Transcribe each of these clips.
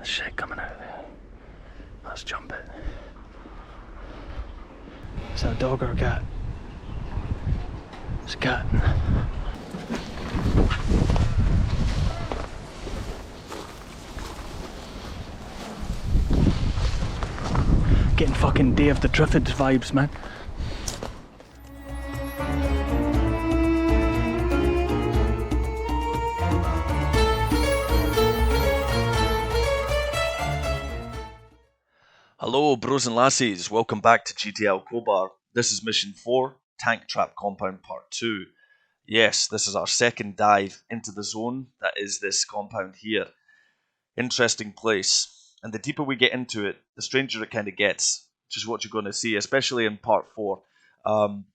There's shit coming out there. Let's jump it. Is that a dog or a cat? It's a cat. Getting fucking Day of the Triffids vibes, man. Hello bros and lassies, welcome back to GTL Khobar. This is mission 4, Tank Trap Compound Part 2. Yes, this is our second dive into the zone that is this compound here. Interesting place. And the deeper we get into it, the stranger it kind of gets, which is what you're going to see, especially in Part 4.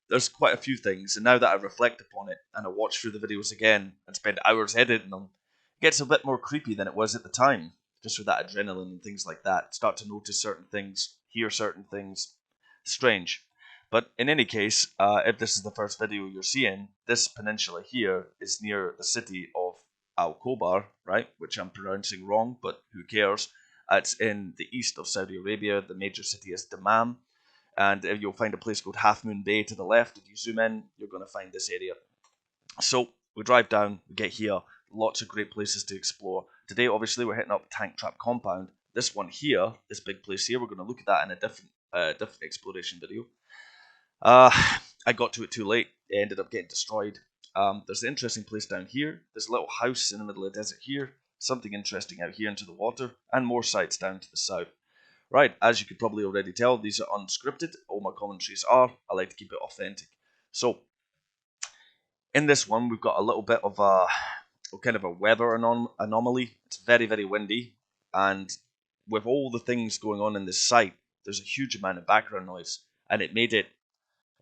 There's quite a few things, and now that I reflect upon it, and I watch through the videos again, and spend hours editing them, it gets a bit more creepy than it was at the time. Just with that adrenaline and things like that. Start to notice certain things, hear certain things. Strange. But in any case, if this is the first video you're seeing, this peninsula here is near the city of Khobar, right? Which I'm pronouncing wrong, but who cares? It's in the east of Saudi Arabia. The major city is Dammam. And you'll find a place called Half Moon Bay to the left. If you zoom in, you're going to find this area. So we drive down, we get here. Lots of great places to explore. Today, obviously, we're hitting up Tank Trap Compound. This one here, this big place here, we're going to look at that in a different exploration video. I got to it too late. It ended up getting destroyed. There's an interesting place down here. There's a little house in the middle of the desert here. Something interesting out here into the water. And more sites down to the south. Right, as you could probably already tell, these are unscripted. All my commentaries are. I like to keep it authentic. So, in this one, we've got a little bit of a kind of a weather anomaly. It's very, very windy, and with all the things going on in this site, there's a huge amount of background noise, and it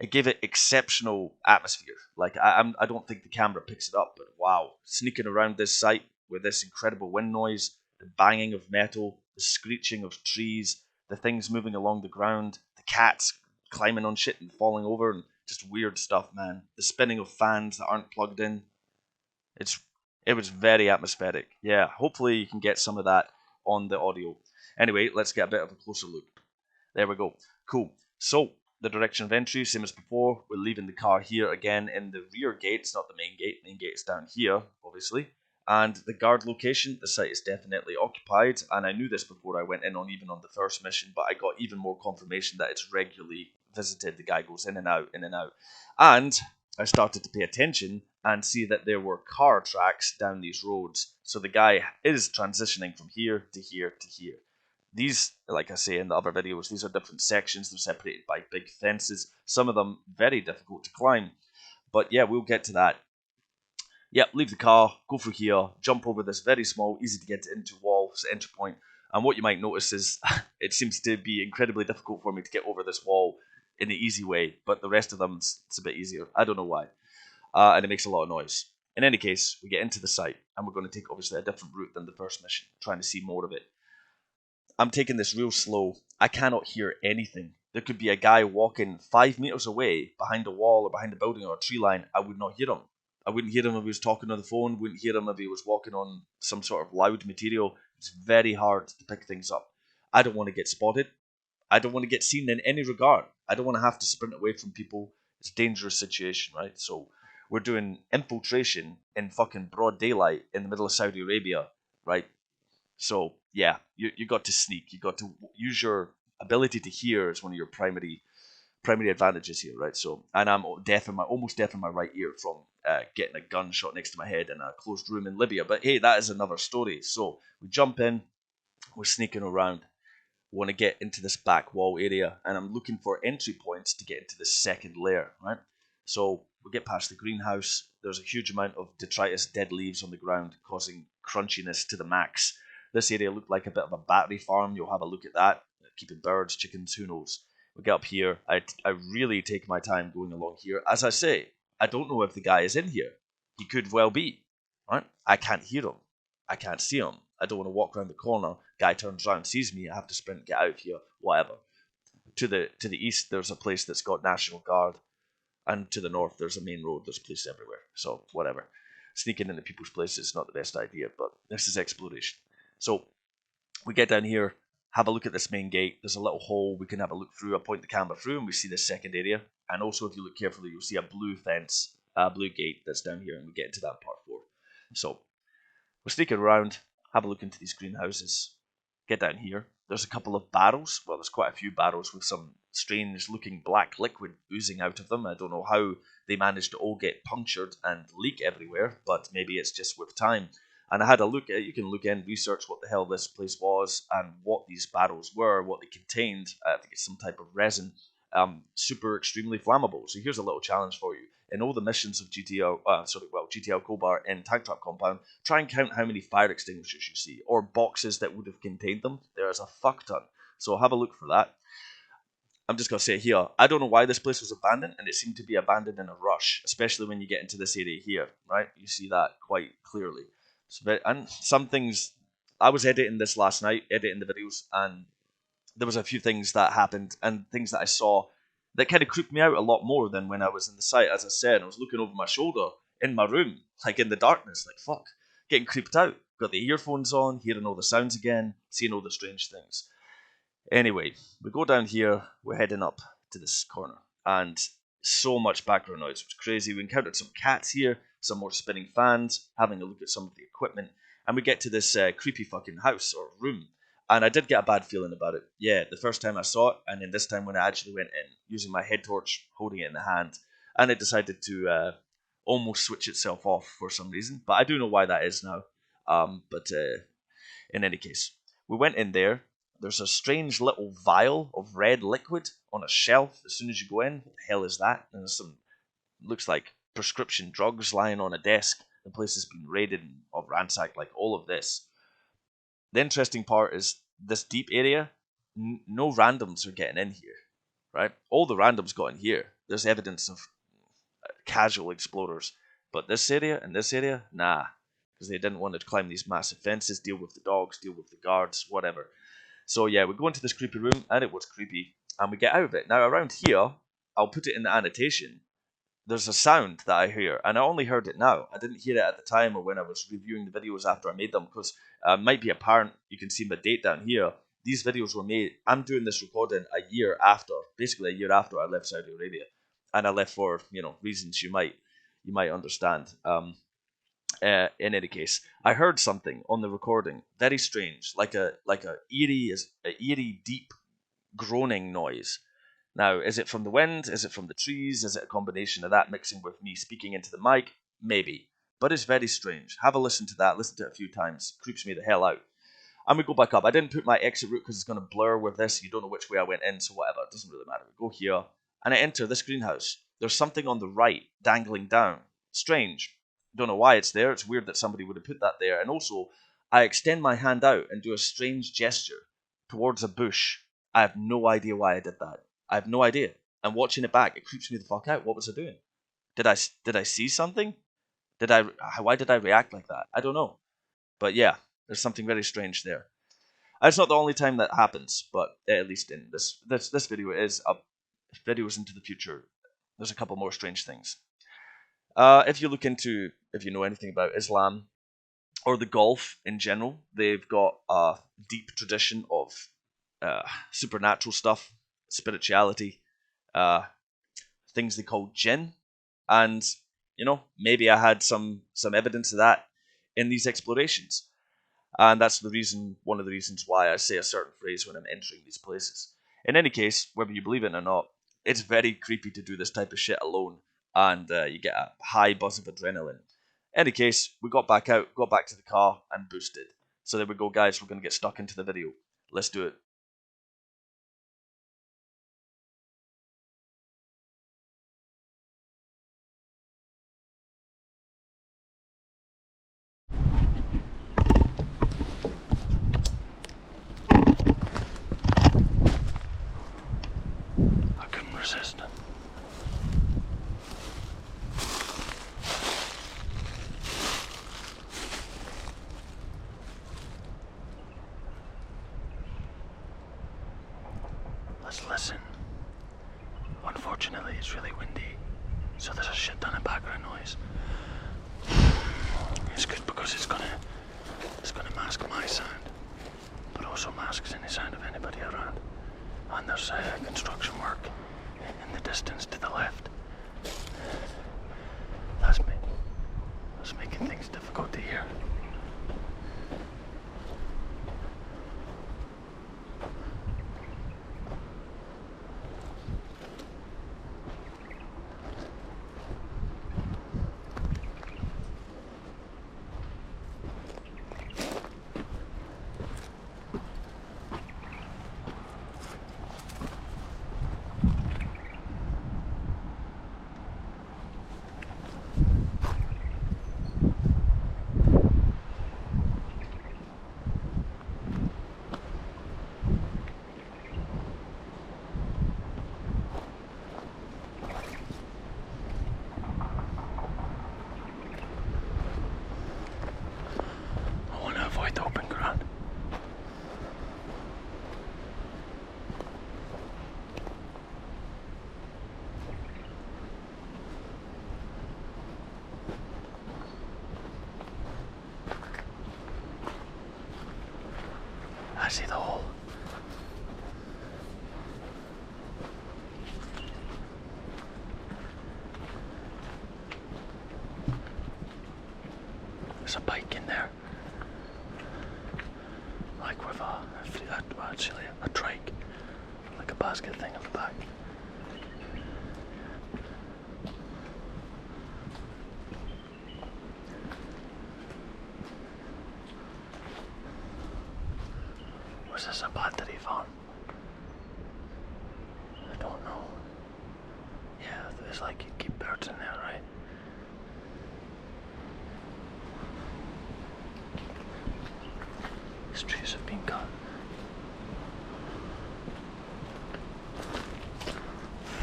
gave it exceptional atmosphere. Like I don't think the camera picks it up, but wow, sneaking around this site with this incredible wind noise, the banging of metal, the screeching of trees, the things moving along the ground, the cats climbing on shit and falling over, and just weird stuff, man. The spinning of fans that aren't plugged in. It was very atmospheric. Yeah, hopefully you can get some of that on the audio. Anyway, let's get a bit of a closer look. There we go. Cool. So, the direction of entry, same as before. We're leaving the car here again in the rear gate. It's not the main gate. The main gate is down here, obviously. And the guard location, the site is definitely occupied. And I knew this before I went in on even on the first mission, but I got even more confirmation that it's regularly visited. The guy goes in and out, in and out. And I started to pay attention and see that there were car tracks down these roads. So the guy is transitioning from here to here to here. These, like I say in the other videos, these are different sections. They're separated by big fences. Some of them very difficult to climb. But yeah, we'll get to that. Yep, leave the car, go through here, jump over this very small, easy to get into wall, entry point. And what you might notice is it seems to be incredibly difficult for me to get over this wall in the easy way, but the rest of them, it's a bit easier. I don't know why. And it makes a lot of noise. In any case, we get into the site, and we're going to take, obviously, a different route than the first mission, trying to see more of it. I'm taking this real slow. I cannot hear anything. There could be a guy walking 5 meters away, behind a wall or behind a building or a tree line. I would not hear him. I wouldn't hear him if he was talking on the phone, wouldn't hear him if he was walking on some sort of loud material. It's very hard to pick things up. I don't want to get spotted. I don't want to get seen in any regard. I don't want to have to sprint away from people. It's a dangerous situation, right? So we're doing infiltration in fucking broad daylight in the middle of Saudi Arabia, right? So yeah, you got to sneak. You got to use your ability to hear as one of your primary advantages here, right? So, and I'm almost deaf in my right ear from getting a gun shot next to my head in a closed room in Libya. But hey, that is another story. So we jump in, we're sneaking around. We want to get into this back wall area, and I'm looking for entry points to get into the second layer, right? So we get past the greenhouse. There's a huge amount of detritus, dead leaves on the ground, causing crunchiness to the max. This area looked like a bit of a battery farm. You'll have a look at that. Keeping birds, chickens, who knows. We get up here. I really take my time going along here. As I say, I don't know if the guy is in here. He could well be, right? I can't hear him. I can't see him. I don't want to walk around the corner. Guy turns around, sees me. I have to sprint, get out of here, whatever. To the east, there's a place that's got National Guard. And to the north, there's a main road. There's police everywhere. So, whatever. Sneaking into people's places is not the best idea, but this is exploration. So, We get down here, have a look at this main gate. There's a little hole we can have a look through. I point the camera through and we see this second area. And also, if you look carefully, you'll see a blue fence, a blue gate that's down here, and we get into that part 4. So we're sneaking around, have a look into these greenhouses, get down here. There's a couple of barrels. Well, there's quite a few barrels with some strange looking black liquid oozing out of them. I don't know how they managed to all get punctured and leak everywhere, but maybe it's just with time. And I had a look at, you can look in, research what the hell this place was and what these barrels were, what they contained. I think it's some type of resin, super extremely flammable. So here's a little challenge for you. In all the missions of GTL Khobar in Tank Trap Compound, try and count how many fire extinguishers you see, or boxes that would have contained them. There is a fuck ton. So have a look for that. I'm just going to say here, I don't know why this place was abandoned, and it seemed to be abandoned in a rush, especially when you get into this area here, right? You see that quite clearly. So, and some things, I was editing this last night, editing the videos, and there was a few things that happened and things that I saw that kind of creeped me out a lot more than when I was in the site. As I said, I was looking over my shoulder in my room, like in the darkness, like fuck, getting creeped out. Got the earphones on, hearing all the sounds again, seeing all the strange things. Anyway, we go down here, we're heading up to this corner, and so much background noise, it was crazy. We encountered some cats here, some more spinning fans, having a look at some of the equipment, and we get to this creepy fucking house or room. And I did get a bad feeling about it. Yeah, the first time I saw it, and then this time when I actually went in, using my head torch, holding it in the hand, and it decided to almost switch itself off for some reason. But I do know why that is now. But in any case, we went in there. There's a strange little vial of red liquid on a shelf as soon as you go in. What the hell is that? And there's some, looks like prescription drugs lying on a desk. The place has been raided or ransacked, like all of this. The interesting part is this deep area, no randoms are getting in here, right? All the randoms got in here. There's evidence of casual explorers. But this area and this area, nah. Because they didn't want to climb these massive fences, deal with the dogs, deal with the guards, whatever. So yeah, we go into this creepy room, and it was creepy, and we get out of it. Now around here, I'll put it in the annotation, there's a sound that I hear, and I only heard it now. I didn't hear it at the time or when I was reviewing the videos after I made them, because it might be apparent, you can see my date down here. These videos were made, I'm doing this recording a year after, basically a year after I left Saudi Arabia. And I left for, reasons you might understand. In any case, I heard something on the recording, very strange, like a eerie, deep groaning noise. Now, is it from the wind? Is it from the trees? Is it a combination of that mixing with me speaking into the mic? Maybe, but it's very strange. Have a listen to that. Listen to it a few times. It creeps me the hell out. And we go back up. I didn't put my exit route because it's going to blur with this. You don't know which way I went in, so whatever. It doesn't really matter. We go here, and I enter this greenhouse. There's something on the right dangling down. Strange. Don't know why it's there. It's weird that somebody would have put that there. And also, I extend my hand out and do a strange gesture towards a bush. I have no idea why I did that. I have no idea. I'm watching it back. It creeps me the fuck out. What was I doing? Did I see something? Why did I react like that? I don't know. But yeah, there's something very strange there. It's not the only time that happens, but at least in this video is videos into the future. There's a couple more strange things. If you know anything about Islam or the Gulf in general, they've got a deep tradition of supernatural stuff, spirituality, things they call jinn, and maybe I had some evidence of that in these explorations, and that's one of the reasons why I say a certain phrase when I'm entering these places. In any case, whether you believe it or not, it's very creepy to do this type of shit alone, and you get a high buzz of adrenaline. In any case, we got back out, got back to the car, and boosted. So there we go, guys. We're going to get stuck into the video. Let's do it. I couldn't resist it. Let's listen. Unfortunately, it's really windy, so there's a shit ton of background noise. It's good because it's gonna mask my sound, but also masks any sign of anybody around. And there's construction work in the distance to the left. That's making things difficult to hear. Avoid the open ground. I see the hole. There's a bike in there. Like with actually a trike, like a basket thing on the back. Was this a battery farm? I don't know. Yeah, it's like you keep birds in there, right? These trees have been cut.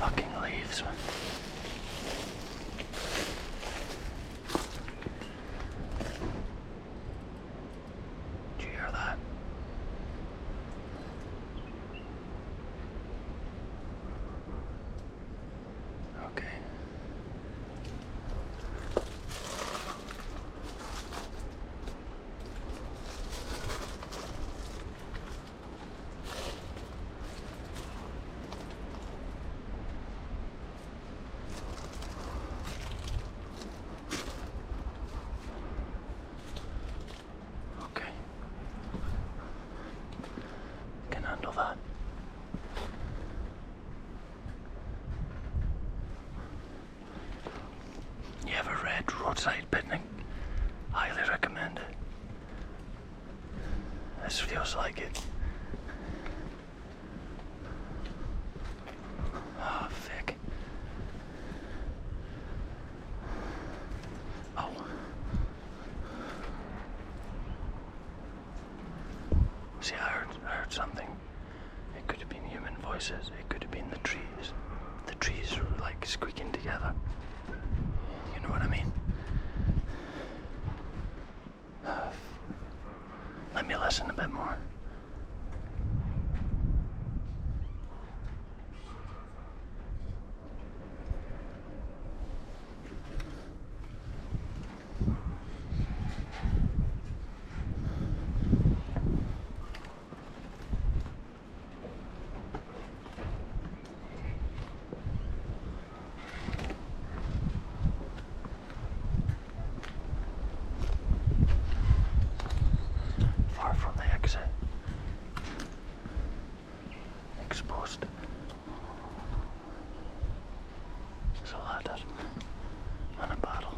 Fucking leaves, man. Do you hear that? Okay. That. You ever read Roadside Picnic? Highly recommend it. This feels like it. Oh, Vic. Oh. See, I heard something. It could have been human voices. It could have been the trees. The trees were like squeaking together. You know what I mean? Let me listen a bit more. Exposed. There's a ladder and a barrel.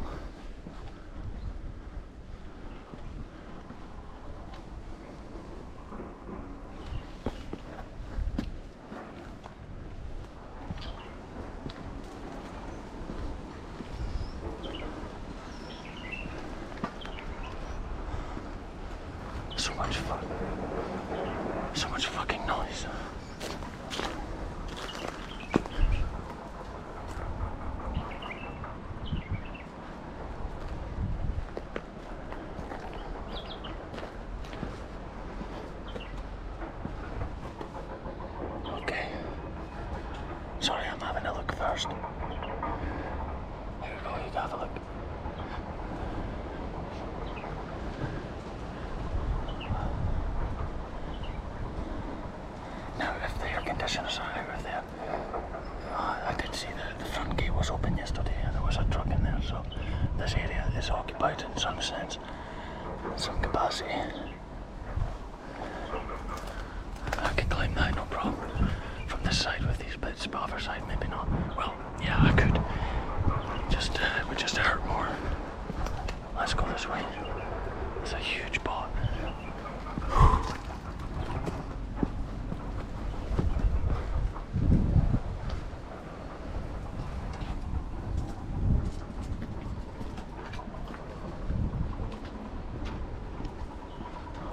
So much fucking noise. Okay. Sorry, I'm having a look first. Here we go, you can have a look. so this area is occupied in some sense, some capacity. I can climb that, no problem. From this side with these bits, but other side maybe not. Well, yeah, I could. It would just hurt more. Let's go this way. It's a huge bot.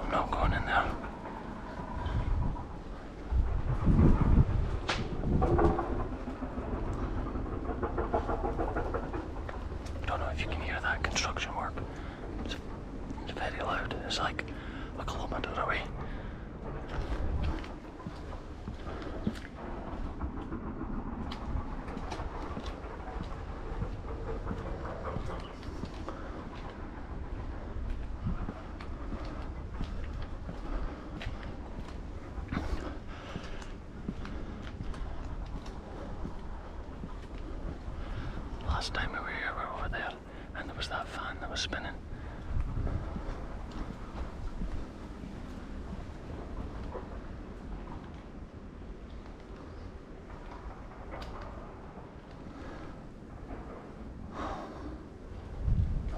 I'm not going in there. Don't know if you can hear that construction work. It's very loud. It's like a kilometre away. Last time we were here, we were over there, and there was that fan that was spinning.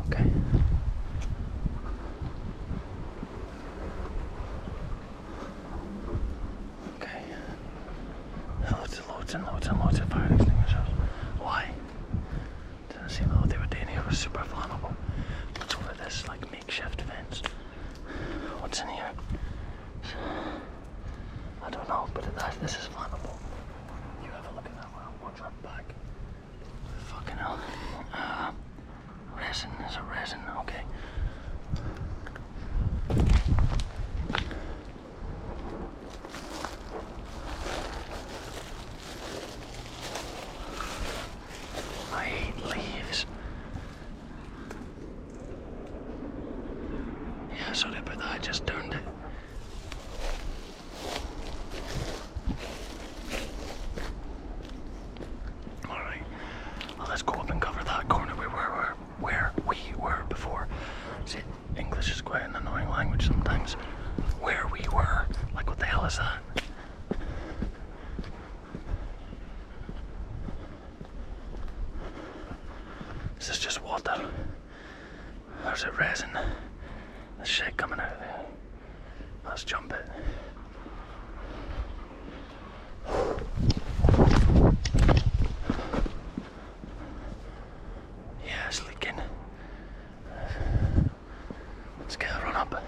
Okay. Okay. Loads and loads of fire extinguishers. Why? Didn't seem though they were doing here was super flammable. What's over this like makeshift fence? What's in here? I don't know, but this is flammable. You have a look at that one. Watch our back. Fucking hell. Resin. There's a resin. Okay. I hate leaves. Yeah, sorry about that. I just turned it. Alright. Well, let's go up and cover that corner where we were before. See, English is quite an annoying language sometimes. Where we were. Like, what the hell is that? Is this just water? Or is it resin? There's shit coming out of there. Let's jump it. Yeah, it's leaking. Let's get a run up.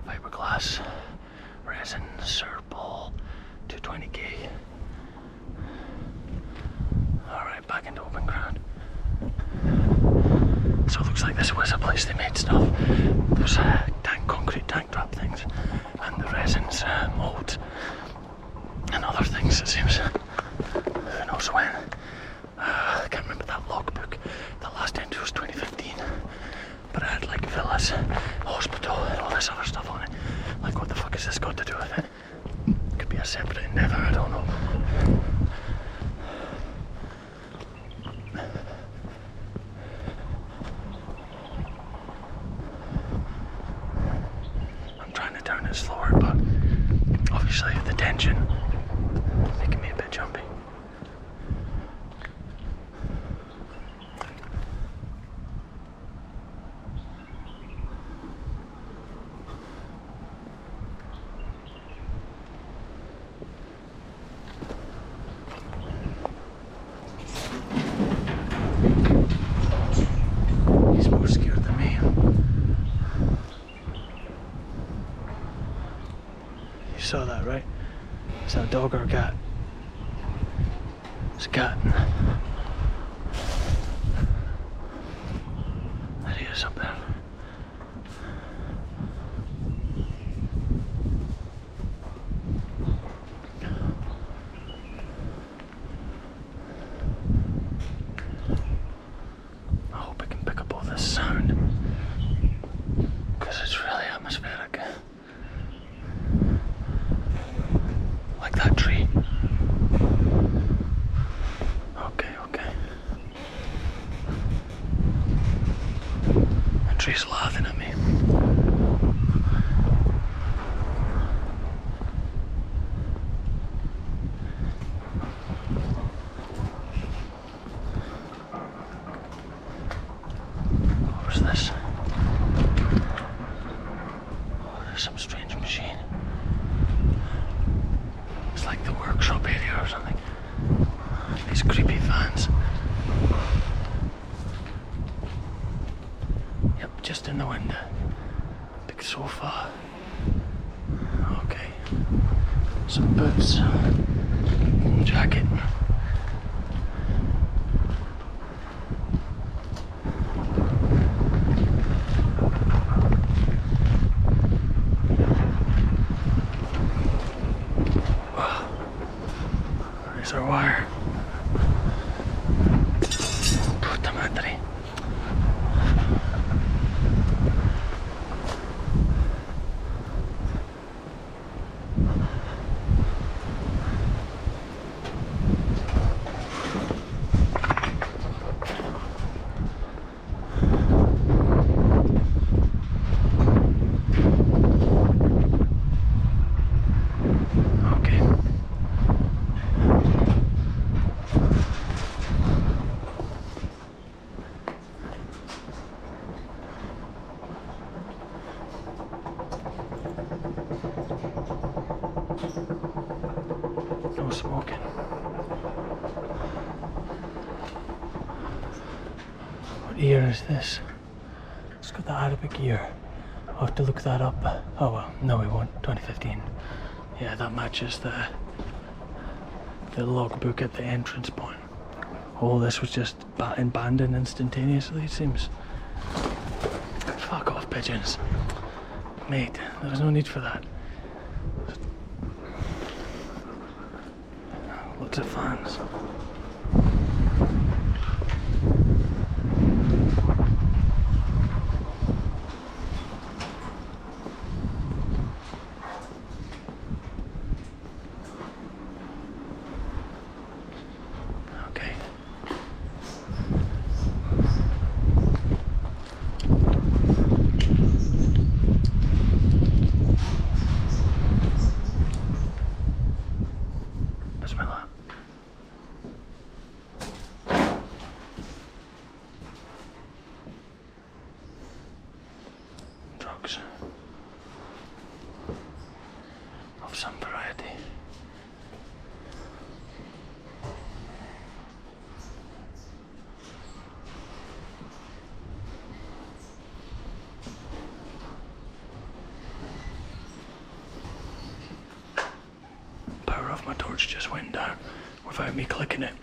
Fiberglass, resin, Serpol, 220k. Alright, back into open ground. So it looks like this was a place they made stuff. There's concrete tank trap things, and the resin's mould, and other things it seems. Who knows when. I can't remember that logbook. The last entry was 2015. But it had like villas, hospital, and all this other stuff on it. Like, what the fuck has this got to do with it? Could be a separate endeavour, I don't know. I'm trying to turn it slower, but obviously the tension making me a bit jumpy. He's more scared than me. You saw that, right? Is that a dog or a cat? It's a cat. There he is up there. I hope I can pick up all this sound, because it's really atmospheric. Like that tree. like the workshop area or something. These creepy fans. Yep, just in the window. Big sofa. Okay. Some boots. Jacket. There's our wire. Puta madre. No smoking. What year is this? It's got the Arabic year. I'll have to look that up. Oh well, no we won't. 2015. Yeah, that matches the logbook at the entrance point. All this was just abandoned instantaneously, it seems. Fuck off, pigeons. Mate, there was no need for that. Lots of fans. Okay. Bismillah. Drugs of some variety. Power of my torch just went down without me clicking it.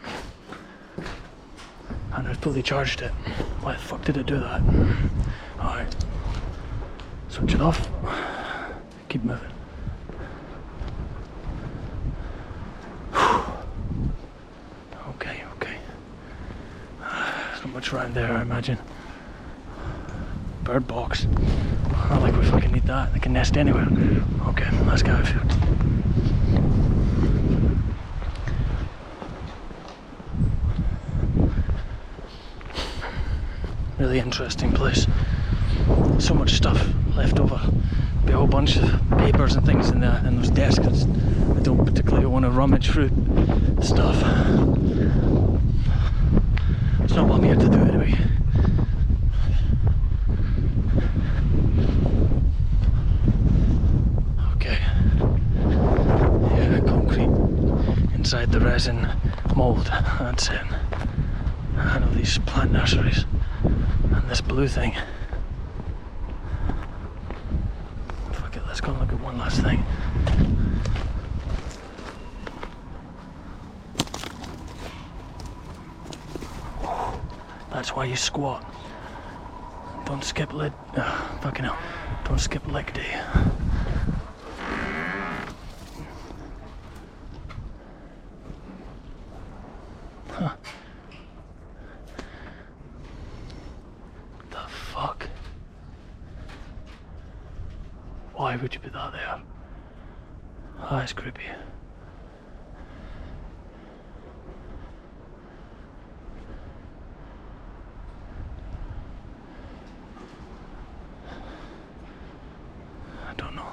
And I fully charged it. Why the fuck did it do that? Alright. Switch it off. Keep moving. Okay, okay. There's not much around there, I imagine. Bird box. Not like we fucking need that. They can nest anywhere. Okay, let's go outfield. Really interesting place. So much stuff left over. Be a whole bunch of papers and things in those desks. I don't particularly want to rummage through stuff. It's not what I'm here to do anyway. Okay. Yeah, concrete inside the resin mould. That's it. I know these plant nurseries. And this blue thing. Fuck it, let's go and look at one last thing. That's why you squat. Don't skip leg. Fucking hell. Don't skip leg day. Huh. The fuck? Why would you put that there? That's creepy. I don't know.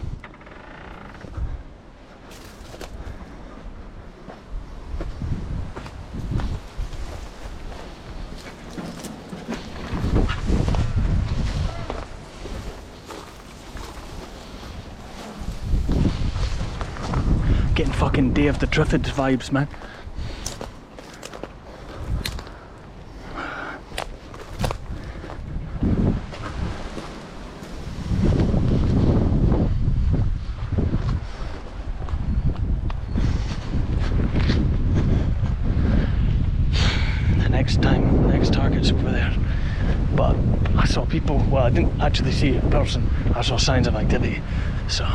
Getting fucking Day of the Triffids vibes, man. Next target's over there. But I saw people, well, I didn't actually see it in person. I saw signs of activity. So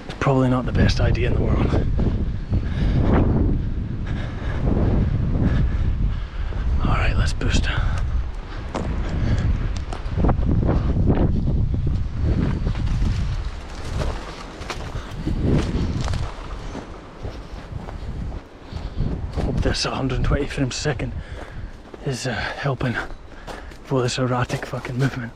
it's probably not the best idea in the world. Alright, let's boost. Hope this 120 frames a second is helping for this erratic fucking movement.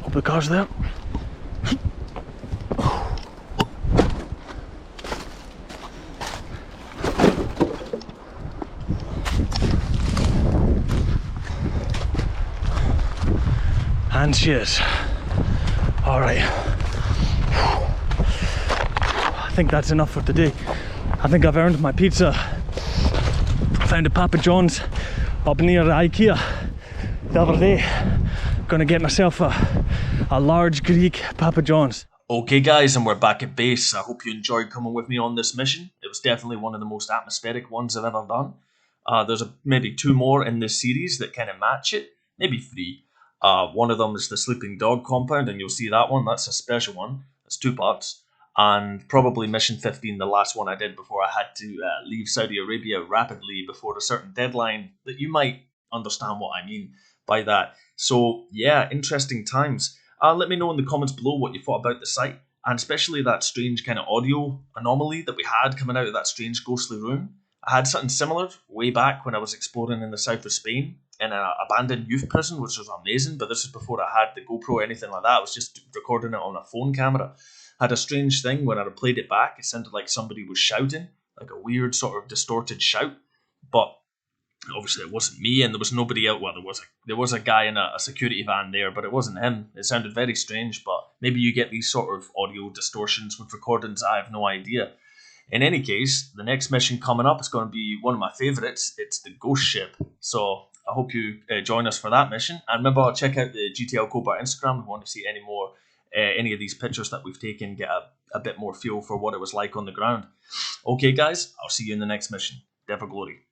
Hope the car's there. And she is. Alright. I think that's enough for today. I think I've earned my pizza. I found a Papa John's up near IKEA the other day. Gonna get myself a large Greek Papa John's. Okay guys, and we're back at base. I hope you enjoyed coming with me on this mission. It was definitely one of the most atmospheric ones I've ever done. There's maybe 2 more in this series that kind of match it. Maybe 3. One of them is the Sleeping Dog compound, and you'll see that one. That's a special one. It's 2 parts. And probably Mission 15, the last one I did before I had to leave Saudi Arabia rapidly before a certain deadline, that you might understand what I mean by that. So yeah, interesting times. Let me know in the comments below what you thought about the site, and especially that strange kind of audio anomaly that we had coming out of that strange ghostly room. I had something similar way back when I was exploring in the south of Spain in an abandoned youth prison, which was amazing, but this is before I had the GoPro or anything like that. I was just recording it on a phone camera. Had a strange thing when I played it back. It sounded like somebody was shouting, like a weird sort of distorted shout. But obviously it wasn't me, and there was nobody out. Well, there was a guy in a security van there, but it wasn't him. It sounded very strange. But maybe you get these sort of audio distortions with recordings. I have no idea. In any case, the next mission coming up is going to be one of my favourites. It's the Ghost Ship. So I hope you join us for that mission. And remember, check out the GTL Khobar Instagram if you want to see any more. Any of these pictures that we've taken, get a bit more feel for what it was like on the ground. Okay guys, I'll see you in the next mission. Dev or Glory.